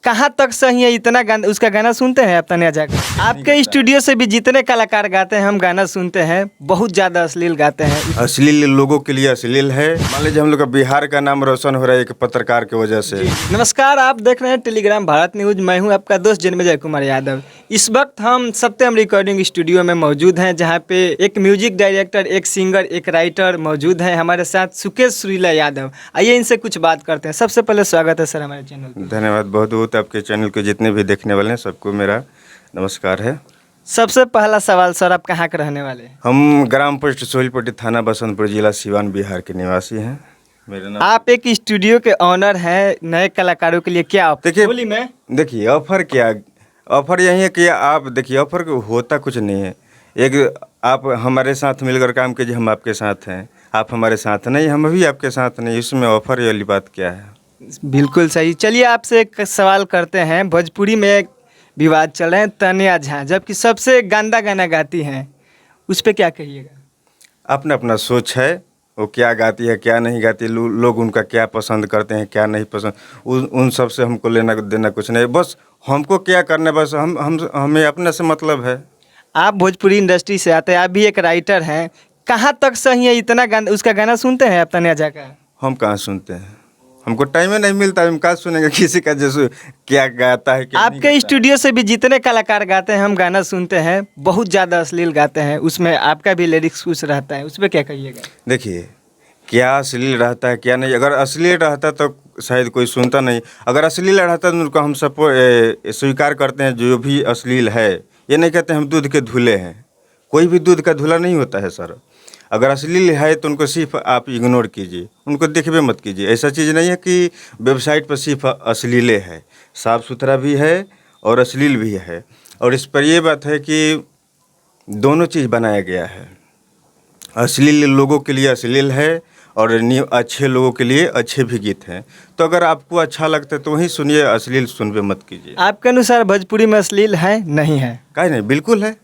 कहाँ तक सही है इतना गाना, उसका गाना सुनते हैं आप तनिया जाकर? आपके स्टूडियो से भी जितने कलाकार गाते हैं हम गाना सुनते हैं, बहुत ज़्यादा अश्लील गाते हैं। अश्लील लोगों के लिए अश्लील है। मान लीजिए हम लोग का बिहार का नाम रोशन हो रहा है एक पत्रकार की वजह से। नमस्कार, आप देख रहे हैं टेलीग्राम भारत न्यूज। मैं हूं आपका दोस्त जन्मेजय कुमार यादव। इस वक्त हम सत्यम रिकॉर्डिंग स्टूडियो में मौजूद हैं, जहां पे एक म्यूजिक डायरेक्टर, एक सिंगर, एक राइटर मौजूद हैं हमारे साथ, सुकेश सुरीला यादव। आइए इनसे कुछ बात करते हैं। सबसे पहले स्वागत है सर हमारे चैनल पर। धन्यवाद बहुत बहुत। आपके चैनल के जितने भी देखने वाले हैं सबको मेरा नमस्कार है। सबसे पहला सवाल सर, आप कहाँ के रहने वाले हैं? हम ग्राम पोस्ट सोहिलपट्टी, थाना बसंतपुर, जिला सिवान, बिहार के निवासी हैं। मेरा नाम आप एक स्टूडियो के ऑनर हैं, नए कलाकारों के लिए क्या देखिए, बोली मैं देखिए ऑफर क्या, ऑफर यही है कि आप देखिए ऑफर होता कुछ नहीं है। एक आप हमारे साथ मिलकर काम कीजिए, हम आपके साथ हैं। आप हमारे साथ नहीं, हम भी आपके साथ नहीं, इसमें ऑफर वाली बात क्या है? बिल्कुल सही। चलिए आपसे एक सवाल करते हैं। भोजपुरी में एक विवाद चल रहे हैं, तनिया झा जबकि सबसे गंदा गाना गाती हैं, उस पर क्या कहिएगा? अपना अपना सोच है, वो क्या गाती है क्या नहीं गाती, लोग उनका क्या पसंद करते हैं क्या नहीं पसंद, उन सब से हमको लेना देना कुछ नहीं। बस हमको क्या करना है, बस हमें अपने से मतलब है। आप भोजपुरी इंडस्ट्री से आते हैं, आप भी एक राइटर हैं, कहाँ तक सही है इतना गाना, उसका गाना सुनते हैं आप तनिया झा का? हम कहाँ सुनते हैं, हमको टाइम ही नहीं मिलता, हम कहाँ सुनेंगे किसी का जैसे क्या गाता है क्या नहीं आपके गाता है। स्टूडियो से भी जितने कलाकार गाते हैं हम गाना सुनते हैं, बहुत ज़्यादा अश्लील गाते हैं, उसमें आपका भी लिरिक्स कुछ रहता है, उस पर क्या कहिएगा? देखिए क्या अश्लील रहता है क्या नहीं, अगर अश्लील रहता तो शायद कोई सुनता नहीं। अगर अश्लील रहता तो उनको हम स्वीकार करते हैं जो भी अश्लील है। ये नहीं कहते हम दूध के धुले हैं, कोई भी दूध का धुला नहीं होता है सर। अगर अश्लील है तो उनको सिर्फ आप इग्नोर कीजिए, उनको देखबे मत कीजिए। ऐसा चीज़ नहीं है कि वेबसाइट पर सिर्फ अश्लीले है, साफ़ सुथरा भी है और अश्लील भी है। और इस पर ये बात है कि दोनों चीज़ बनाया गया है। अश्लील लोगों के लिए अश्लील है और अच्छे लोगों के लिए अच्छे भी गीत हैं। तो अगर आपको अच्छा लगता है तो वही सुनिए, अश्लील सुनबे मत कीजिए। आपके अनुसार भोजपुरी में अश्लील है नहीं है? काहे नहीं, बिल्कुल है,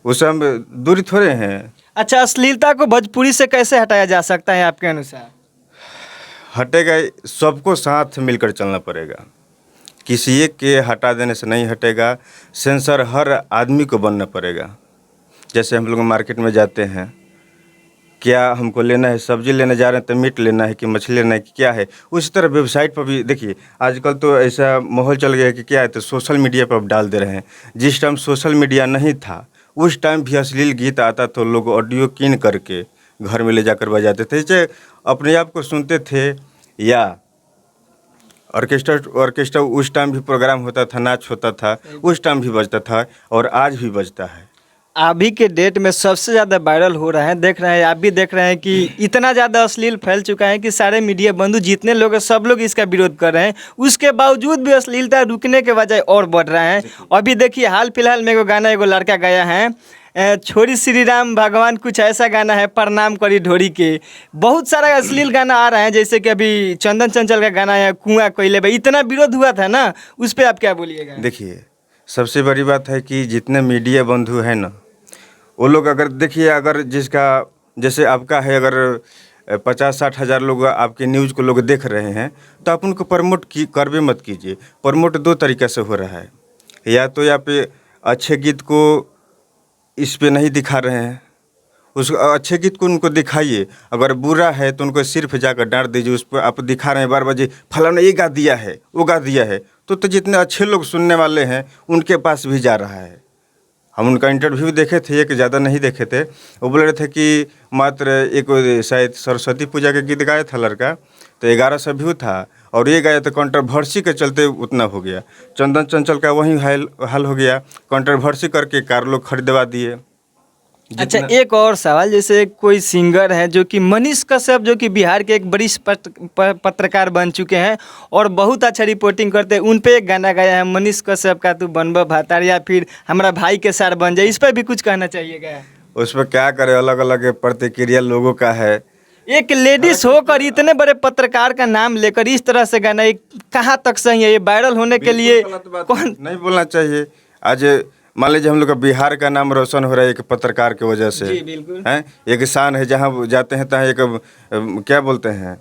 उससे हम दूरी थोड़े हैं। अच्छा, अश्लीलता को भोजपुरी से कैसे हटाया जा सकता है आपके अनुसार? हटेगा, सबको साथ मिलकर चलना पड़ेगा, किसी एक के हटा देने से नहीं हटेगा। सेंसर हर आदमी को बनना पड़ेगा। जैसे हम लोग मार्केट में जाते हैं, क्या हमको लेना है, सब्जी लेने जा रहे हैं तो मीट लेना है कि मछली लेना है कि क्या है, उसी तरह वेबसाइट पर भी देखिए आजकल तो ऐसा माहौल चल गया है कि क्या है तो सोशल मीडिया पर अब डाल दे रहे हैं। जिस टाइम सोशल मीडिया नहीं था उस टाइम भी अश्लील गीत आता तो लोग ऑडियो कीन करके घर में ले जाकर बजाते थे, चाहे अपने आप को सुनते थे या ऑर्केस्ट्रा उस टाइम भी प्रोग्राम होता था, नाच होता था, उस टाइम भी बजता था और आज भी बजता है। अभी के डेट में सबसे ज़्यादा वायरल हो रहा है, देख रहे हैं, आप भी देख रहे हैं कि इतना ज़्यादा अश्लील फैल चुका है कि सारे मीडिया बंधु जितने लोग हैं सब लोग इसका विरोध कर रहे हैं। उसके बावजूद भी अश्लीलता रुकने के बजाय और बढ़ रहा है। अभी देखिए हाल फिलहाल में एगो गाना एगो लड़का गाया है, छोरी श्री राम भगवान, कुछ ऐसा गाना है, प्रणाम करी ढोरी के। बहुत सारा अश्लील गाना आ रहा है, जैसे कि अभी चंदन चंचल का गाना है कुआं कोयले भाई, इतना विरोध हुआ था ना, उस पर आप क्या बोलिएगा? देखिए सबसे बड़ी बात है कि जितने मीडिया बंधु हैं ना, वो लोग अगर देखिए, अगर जिसका जैसे आपका है, अगर 50-60 हज़ार लोग आपके न्यूज़ को लोग देख रहे हैं तो आप उनको प्रमोट करवे मत कीजिए। प्रमोट दो तरीक़े से हो रहा है, या तो यहाँ पे अच्छे गीत को इस पे नहीं दिखा रहे हैं, उस अच्छे गीत को उनको दिखाइए। अगर बुरा है तो उनको सिर्फ जाकर डांट दीजिए, उस पर आप दिखा रहे हैं बार बार जी फलाना ये गा दिया है वो गा दिया है, तो जितने अच्छे लोग सुनने वाले हैं उनके पास भी जा रहा है। हम उनका इंटरव्यू देखे थे, एक ज़्यादा नहीं देखे थे। वो बोल रहे थे कि मात्र एक शायद सरस्वती पूजा के गीत गाया था लड़का, तो 1100 व्यू था और ये गाया तो कंट्रोवर्सी के चलते उतना हो गया। चंदन चंचल का वही हाल हो गया, कंट्रोवर्सी करके कार लोग खरीदवा दिए। अच्छा, एक और सवाल, जैसे कोई सिंगर है जो कि मनीष कश्यप, जो कि बिहार के एक बड़ी पत्रकार बन चुके हैं और बहुत अच्छा रिपोर्टिंग करते हैं, उन पे एक गाना गाया है मनीष कश्यप का, तू बनबा भातार या फिर हमारा भाई के सार बन जाए, इस पर भी कुछ कहना चाहिएगा? उस पर क्या करे, अलग अलग प्रतिक्रिया लोगों का है। एक लेडीज होकर इतने बड़े पत्रकार का नाम लेकर इस तरह से गाना, एक कहाँ तक सही है? ये वायरल होने के लिए कौन नहीं बोलना चाहिए। आज मान लीजिए हम लोग का बिहार का नाम रोशन हो रहा है एक पत्रकार की वजह से, जी बिल्कुल हैं, एक शान है, जहाँ जाते हैं तहाँ एक क्या बोलते हैं,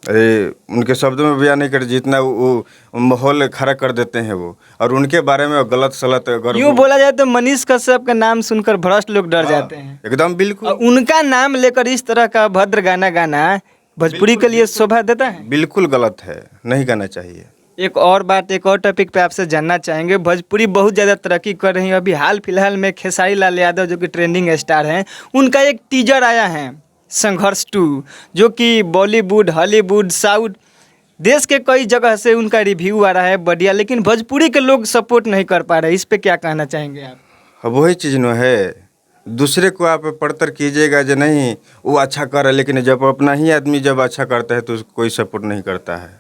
अरे उनके शब्दों में बयान नहीं कर, जितना वो माहौल खड़ा कर देते हैं वो, और उनके बारे में गलत सलत अगर यूँ बोला जाए तो मनीष कश्यप का नाम सुनकर भ्रष्ट लोग डर जाते हैं। एकदम बिल्कुल और उनका नाम लेकर इस तरह का भद्र गाना गाना भोजपुरी के लिए शोभा देता है। बिल्कुल गलत है, नहीं गाना चाहिए। एक और बात, एक और टॉपिक पे आपसे जानना चाहेंगे। भोजपुरी बहुत ज़्यादा तरक्की कर रही है। अभी हाल फिलहाल में खेसारी लाल यादव जो कि ट्रेंडिंग स्टार हैं, उनका एक टीजर आया है संघर्ष 2, जो कि बॉलीवुड, हॉलीवुड, साउथ देश के कई जगह से उनका रिव्यू आ रहा है बढ़िया, लेकिन भोजपुरी के लोग सपोर्ट नहीं कर पा रहे। इस पे क्या कहना चाहेंगे आप? अब वही चीज़ न है, दूसरे को आप पड़तर कीजिएगा जो नहीं वो अच्छा कर रहा है, लेकिन जब अपना ही आदमी जब अच्छा करता है तो उसको कोई सपोर्ट नहीं करता है।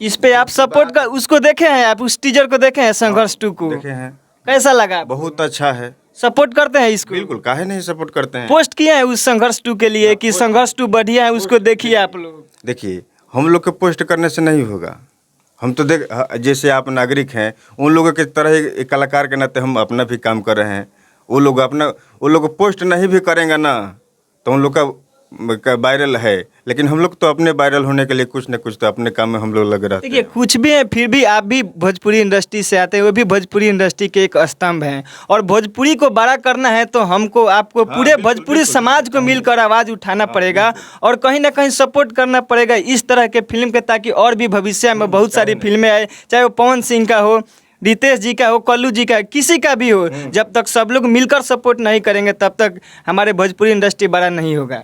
इस पे आप सपोर्ट कर, उसको देखे हैं आप, उस टीजर को देखे हैं संघर्ष 2 को? देखे हैं, कैसा लगा? बहुत अच्छा है। सपोर्ट करते हैं इसको? बिल्कुल, काहे नहीं सपोर्ट करते हैं। पोस्ट किए हैं उस संघर्ष 2 के लिए कि संघर्ष 2 बढ़िया है, उसको देखिए आप लोग। देखिए, हम लोग के पोस्ट करने से नहीं होगा। हम तो जैसे आप नागरिक हैं, उन लोगों की तरह एक कलाकार के नाते हम अपना भी काम कर रहे हैं। वो लोग पोस्ट नहीं भी करेंगे ना तो उन लोग का वायरल है, लेकिन हम लोग तो अपने वायरल होने के लिए कुछ न कुछ तो अपने काम में हम लोग लगे रहते हैं। देखिए, कुछ भी है फिर भी आप भी भोजपुरी इंडस्ट्री से आते हैं, वो भी भोजपुरी इंडस्ट्री के एक स्तंभ हैं, और भोजपुरी को बड़ा करना है तो हमको, आपको, पूरे भोजपुरी समाज को मिलकर आवाज़ उठाना पड़ेगा और कहीं ना कहीं सपोर्ट करना पड़ेगा इस तरह के फिल्म के, ताकि और भी भविष्य में बहुत सारी फिल्में आए, चाहे वो पवन सिंह का हो, रितेश जी का हो, कल्लू जी का, किसी का भी हो। जब तक सब लोग मिलकर सपोर्ट नहीं करेंगे तब तक हमारे भोजपुरी इंडस्ट्री बड़ा नहीं होगा।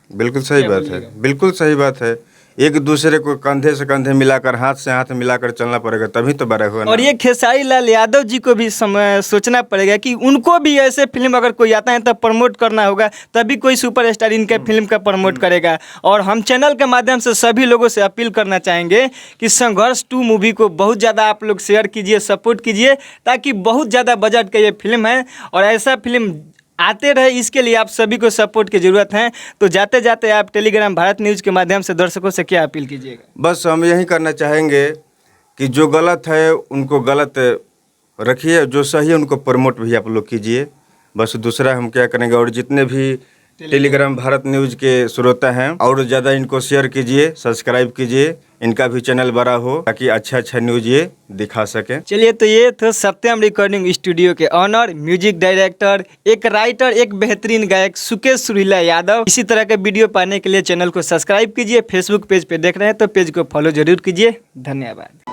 बिल्कुल सही बात है, बिल्कुल सही बात है। एक दूसरे को कंधे से कंधे मिलाकर, हाथ से हाथ मिलाकर चलना पड़ेगा, तभी तो बड़ा होगा ना। और ये खेसारी लाल यादव जी को भी सोचना पड़ेगा कि उनको भी ऐसे फिल्म अगर कोई आता है तब प्रमोट करना होगा, तभी कोई सुपरस्टार इनके फिल्म का प्रमोट करेगा। और हम चैनल के माध्यम से सभी लोगों से अपील करना चाहेंगे कि संघर्ष 2 मूवी को बहुत ज़्यादा आप लोग शेयर कीजिए, सपोर्ट कीजिए, ताकि बहुत ज़्यादा बजट का ये फिल्म है और ऐसा फिल्म आते रहे, इसके लिए आप सभी को सपोर्ट की ज़रूरत है। तो जाते जाते आप टेलीग्राम भारत न्यूज़ के माध्यम से दर्शकों से क्या अपील कीजिएगा? बस हम यही करना चाहेंगे कि जो गलत है उनको गलत रखिए, जो सही है उनको प्रमोट भी आप लोग कीजिए। बस दूसरा हम क्या करेंगे, और जितने भी टेलीग्राम भारत न्यूज़ के श्रोता हैं और ज़्यादा इनको शेयर कीजिए, सब्सक्राइब कीजिए, इनका भी चैनल बड़ा हो ताकि अच्छा न्यूज़ ये दिखा सकें। चलिए, तो ये थे सत्यम रिकॉर्डिंग स्टूडियो के ऑनर, म्यूजिक डायरेक्टर, एक राइटर, एक बेहतरीन गायक सुकेश सुरीला यादव। इसी तरह के वीडियो पाने के लिए चैनल को सब्सक्राइब कीजिए। फेसबुक पेज पे देख रहे हैं तो पेज को फॉलो जरूर कीजिए। धन्यवाद।